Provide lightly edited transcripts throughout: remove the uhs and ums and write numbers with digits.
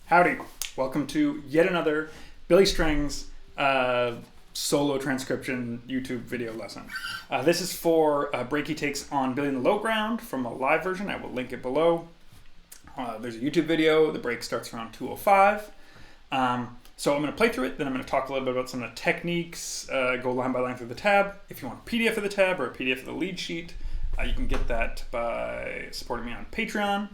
Howdy, welcome to yet another Billy Strings solo transcription YouTube video lesson. This is for a break he takes on Billy in the Lowground from a live version. I will link it below. There's a YouTube video. The break starts around 2:05. So I'm going to play through it, then I'm going to talk a little bit about some of the techniques, go line by line through the tab. If you want a PDF of the tab or a PDF of the lead sheet, you can get that by supporting me on Patreon.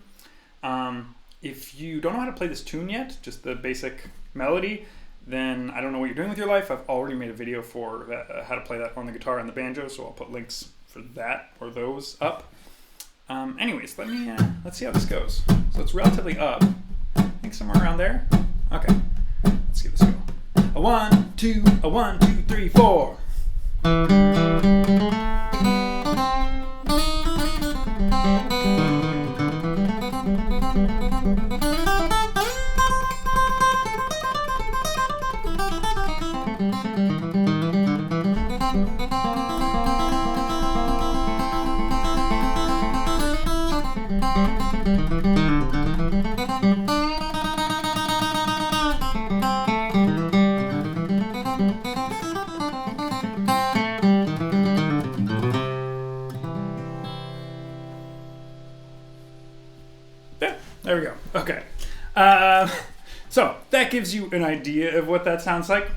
If you don't know how to play this tune yet, just the basic melody, then I don't know what you're doing with your life. I've already made a video for how to play that on the guitar and the banjo, so I'll put links for that or those up. Anyways, let's see how this goes. So it's relatively up. I think somewhere around there. Okay, let's give this a go. A 1, 2, a 1, 2, 3, 4. There we go. Okay. So that gives you an idea of what that sounds like.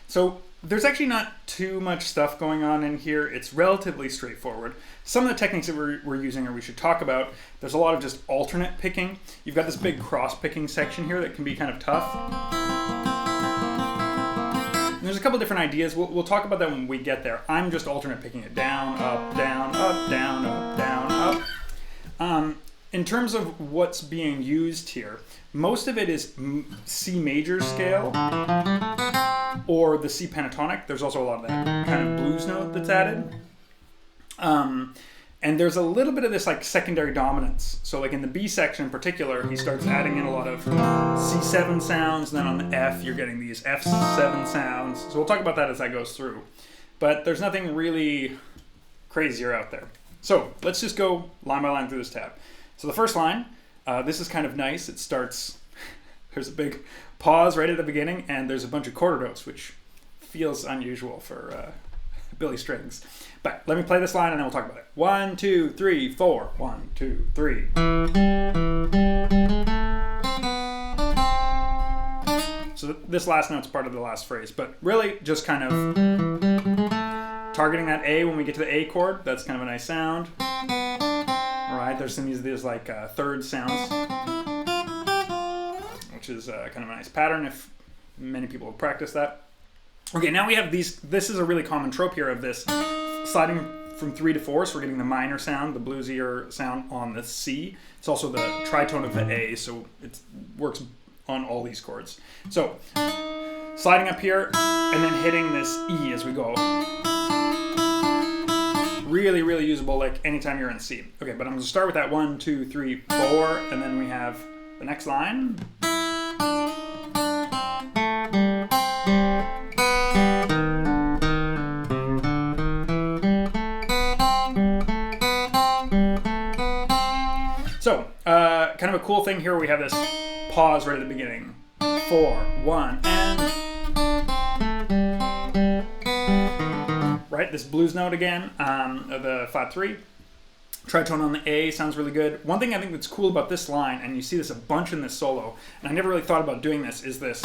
So there's actually not too much stuff going on in here. It's relatively straightforward. Some of the techniques that we're using or we should talk about, there's a lot of just alternate picking. You've got this big cross picking section here that can be kind of tough. And there's a couple different ideas. We'll talk about that when we get there. I'm just alternate picking it down, up, down, up, down, up, down, up. In terms of what's being used here, most of it is C major scale or the C pentatonic. There's also a lot of that kind of blues note that's added. And there's a little bit of this like secondary dominance. So like in the B section in particular, he starts adding in a lot of C7 sounds. And then on the F, you're getting these F7 sounds. So we'll talk about that as that goes through. But there's nothing really crazier out there. So let's just go line by line through this tab. So the first line, this is kind of nice. It starts, there's a big pause right at the beginning, and there's a bunch of quarter notes, which feels unusual for Billy Strings. But let me play this line, and then we'll talk about it. 1, 2, 3, 4. 1, 2, 3. So this last note's part of the last phrase, but really just kind of targeting that A when we get to the A chord. That's kind of a nice sound. Right, there's some of these like third sounds, which is kind of a nice pattern if many people have practiced that. Okay, now we have these. This is a really common trope here of this sliding from 3 to 4. So we're getting the minor sound, the bluesier sound on the C. It's also the tritone of the A, so it works on all these chords. So sliding up here and then hitting this E as we go. Really, really usable like anytime you're in C. Okay, but I'm going to start with that 1, 2, 3, 4, and then we have the next line. So, kind of a cool thing here, we have this pause right at the beginning. 4, 1, and... Right, this blues note again, the 5-3. Tritone on the A sounds really good. One thing I think that's cool about this line, and you see this a bunch in this solo, and I never really thought about doing this, is this.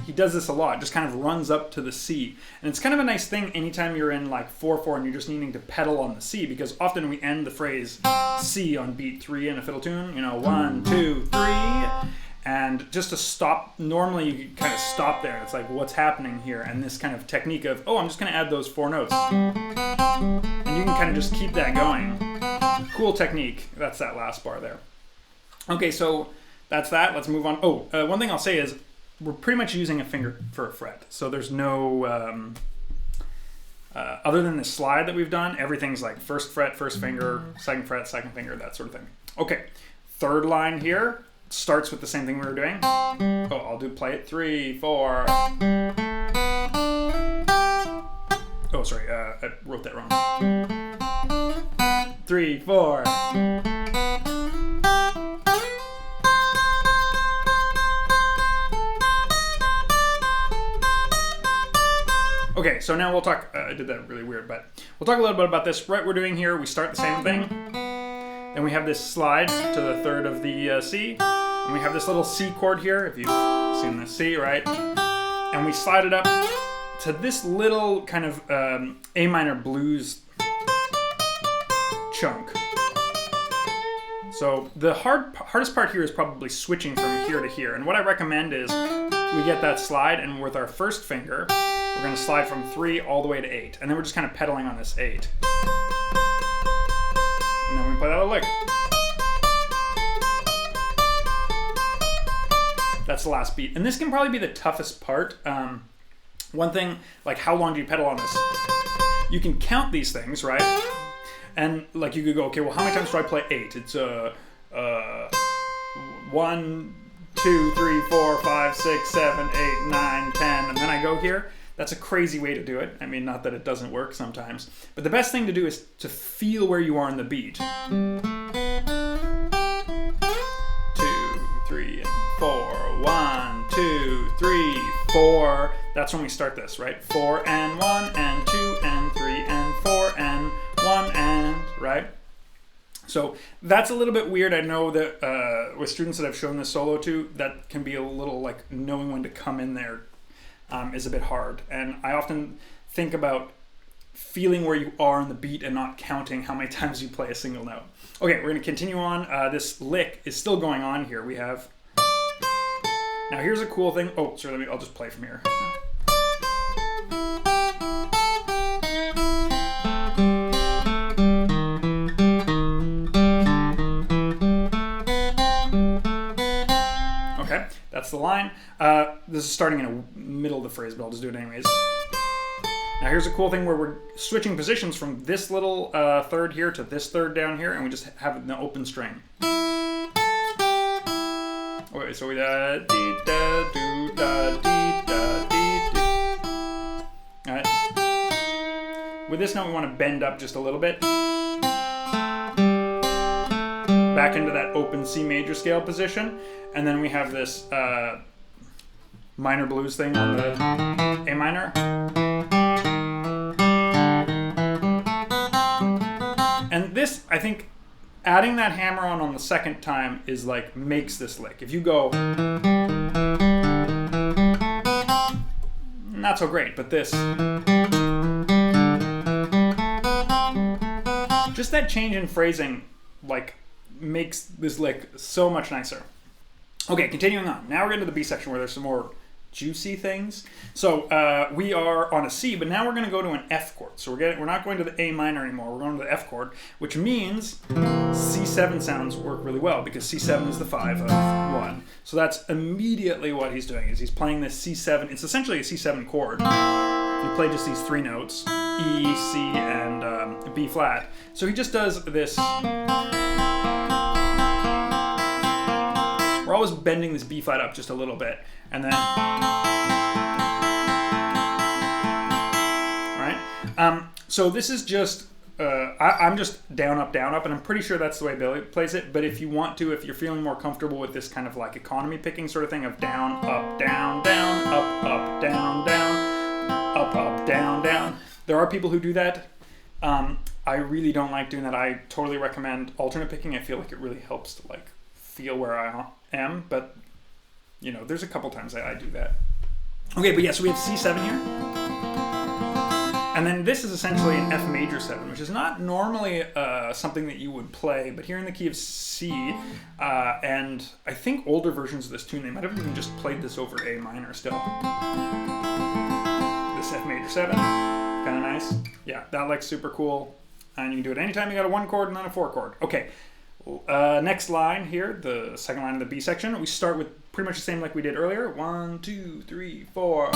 He does this a lot, just kind of runs up to the C. And it's kind of a nice thing anytime you're in like 4-4 and you're just needing to pedal on the C, because often we end the phrase C on beat 3 in a fiddle tune, 1, 2, 3. And just to stop, normally you kind of stop there. It's like, what's happening here? And this kind of technique of, I'm just going to add those 4 notes. And you can kind of just keep that going. Cool technique. That's that last bar there. Okay, so that's that. Let's move on. One thing I'll say is we're pretty much using a finger for a fret. So there's no, other than the slide that we've done, everything's like first fret, first finger, second fret, second finger, that sort of thing. Okay, third line here. Starts with the same thing we were doing. I'll play it 3, 4. Oh, sorry, I wrote that wrong. 3, 4. Okay, so now we'll talk, I did that really weird, but we'll talk a little bit about this. Right, we're doing here, we start the same thing. Then we have this slide to the third of the C. And we have this little C chord here, if you've seen the C, right? And we slide it up to this little kind of A minor blues chunk. So the hardest part here is probably switching from here to here. And what I recommend is we get that slide, and with our first finger, we're going to slide from 3 all the way to 8. And then we're just kind of pedaling on this 8. And then we play that little lick. That's the last beat. And this can probably be the toughest part. One thing, like how long do you pedal on this? You can count these things, right? And like you could go, okay, well, how many times do I play 8? It's 1, 2, 3, 4, 5, 6, 7, 8, 9, 10, and then I go here. That's a crazy way to do it. I mean, not that it doesn't work sometimes. But the best thing to do is to feel where you are in the beat. 2, 3, and 4. 1, 2, 3, 4. That's when we start this, right? 4 and 1 and 2 and 3 and 4 and 1 and, right? So that's a little bit weird. I know that with students that I've shown this solo to, that can be a little like knowing when to come in there is a bit hard. And I often think about feeling where you are in the beat and not counting how many times you play a single note. Okay, we're going to continue on. This lick is still going on here. We have... Now here's a cool thing. Oh, sorry, I'll just play from here. Okay, that's the line. This is starting in the middle of the phrase, but I'll just do it anyways. Now here's a cool thing where we're switching positions from this little third here to this third down here, and we just have it in the open string. Okay, so we da dee da do da dee da dee dee. All right. With this note, we want to bend up just a little bit. Back into that open C major scale position, and then we have this minor blues thing on the A minor. And this, I think, adding that hammer on the second time is like makes this lick. If you go, not so great, but this, just that change in phrasing like makes this lick so much nicer. Okay, continuing on. Now we're getting to the B section where there's some more juicy things. So we are on a C, but now we're going to go to an F chord. So we're not going to the A minor anymore. We're going to the F chord, which means C7 sounds work really well because C7 is the 5 of 1. So that's immediately what he's doing. Is he's playing this C7. It's essentially a C7 chord. You play just these 3 notes, E, C, and B flat. So he just does this. We're always bending this B flat up just a little bit, and then, right? So this is just, I'm just down, up, and I'm pretty sure that's the way Billy plays it, but if you want to, if you're feeling more comfortable with this kind of like economy picking sort of thing of down, down, up, down, up, down. There are people who do that. I really don't like doing that. I totally recommend alternate picking. I feel like it really helps to like feel where I am, but you know, there's a couple times I do that. Okay, but yeah, so we have C7 here. And then this is essentially an F major 7, which is not normally something that you would play, but here in the key of C, and I think older versions of this tune, they might have even just played this over A minor still. This F major 7, kind of nice. Yeah, that like's super cool. And you can do it anytime you got a 1 chord and then a 4 chord. Okay. Next line here, the second line of the B section, we start with pretty much the same like we did earlier. 1, 2, 3, 4.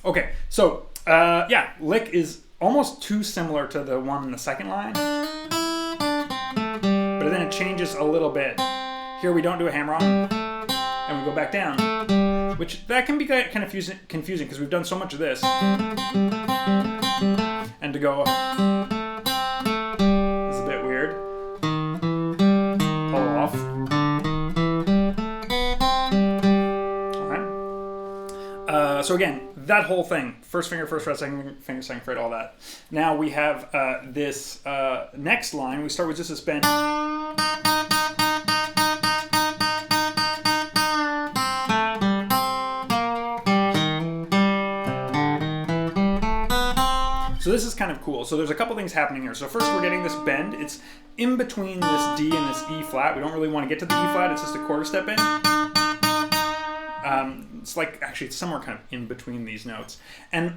Okay, so yeah, lick is almost too similar to the one in the second line, but then it changes a little bit. Here we don't do a hammer on, and we go back down. Which, that can be kind of confusing because we've done so much of this. And to go is a bit weird. So again, that whole thing, first finger, first fret, second finger, second fret, all that. Now we have this next line. We start with just this bend. So this is kind of cool. So there's a couple things happening here. So first we're getting this bend. It's in between this D and this E flat. We don't really want to get to the E flat. It's just a quarter step in. It's like, actually, it's somewhere kind of in between these notes. And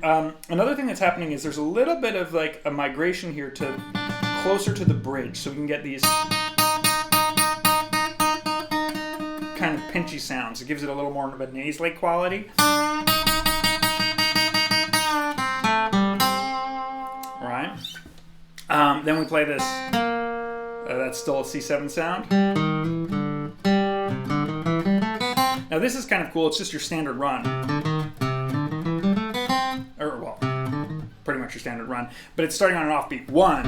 another thing that's happening is there's a little bit of like a migration here to closer to the bridge. So we can get these kind of pinchy sounds. It gives it a little more of a nasally quality. Right? Then we play this. That's still a C7 sound. Now this is kind of cool. It's just your standard run. Or, well, pretty much your standard run. But it's starting on an offbeat. 1.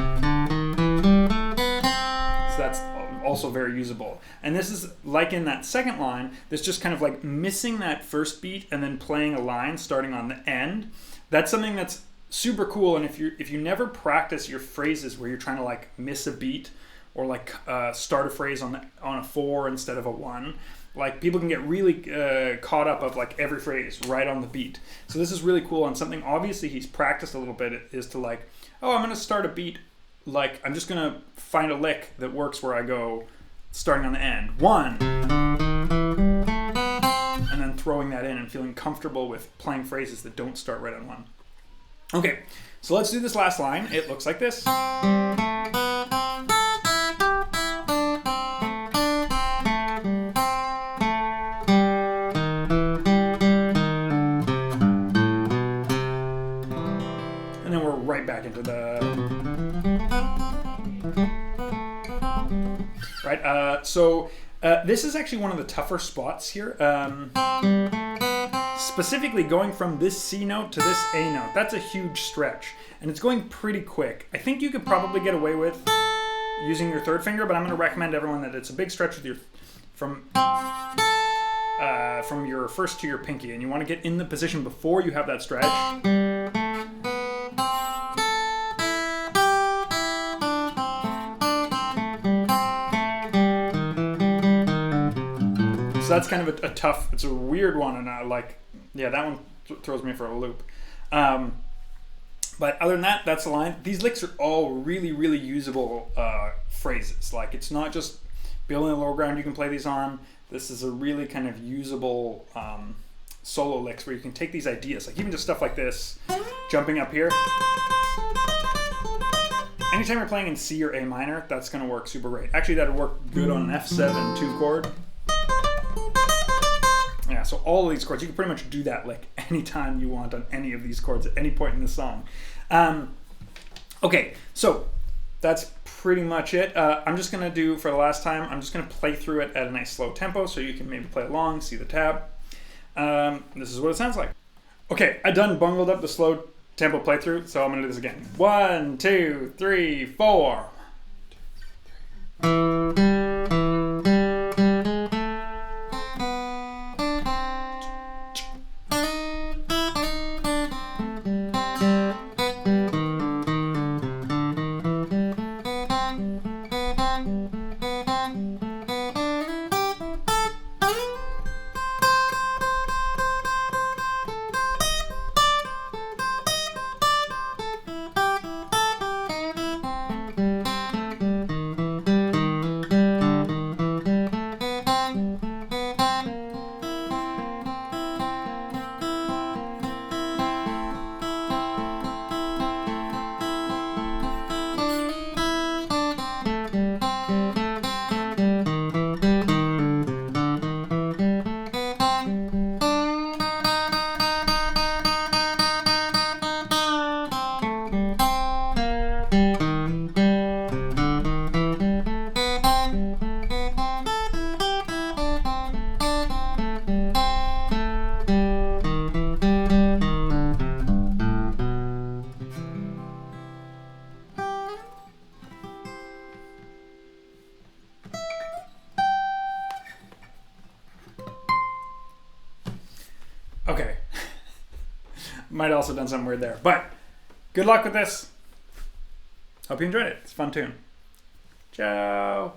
So that's also very usable. And this is like in that second line, there's just kind of like missing that first beat and then playing a line starting on the end. That's something that's super cool. And if you never practice your phrases where you're trying to like miss a beat or like start a phrase on a 4 instead of a 1, like people can get really caught up of like every phrase right on the beat. So this is really cool, and something obviously he's practiced a little bit is to like, oh, I'm gonna start a beat, like I'm just gonna find a lick that works where I go starting on the end. 1. And then throwing that in and feeling comfortable with playing phrases that don't start right on 1. Okay, so let's do this last line. It looks like this. Back into the right. So this is actually one of the tougher spots here. Specifically, going from this C note to this A note. That's a huge stretch, and it's going pretty quick. I think you could probably get away with using your third finger, but I'm going to recommend everyone that it's a big stretch with your from your first to your pinky, and you want to get in the position before you have that stretch. So that's kind of a tough, it's a weird one, and yeah, that one throws me for a loop. But other than that, that's the line. These licks are all really, really usable phrases. Like, it's not just building a low ground you can play these on. This is a really kind of usable solo licks where you can take these ideas, like even just stuff like this, jumping up here. Anytime you're playing in C or A minor, that's going to work super great. Actually, that would work good on an F7 2 chord. Yeah, so all of these chords, you can pretty much do that lick anytime you want on any of these chords at any point in the song. Okay, so that's pretty much it. I'm just gonna do, for the last time, I'm just gonna play through it at a nice slow tempo so you can maybe play along, see the tab. This is what it sounds like. Okay, I done bungled up the slow tempo playthrough, so I'm gonna do this again. 1, 2, 3, 4. Okay, Might have also done something weird there. But good luck with this. Hope you enjoyed it. It's a fun tune. Ciao.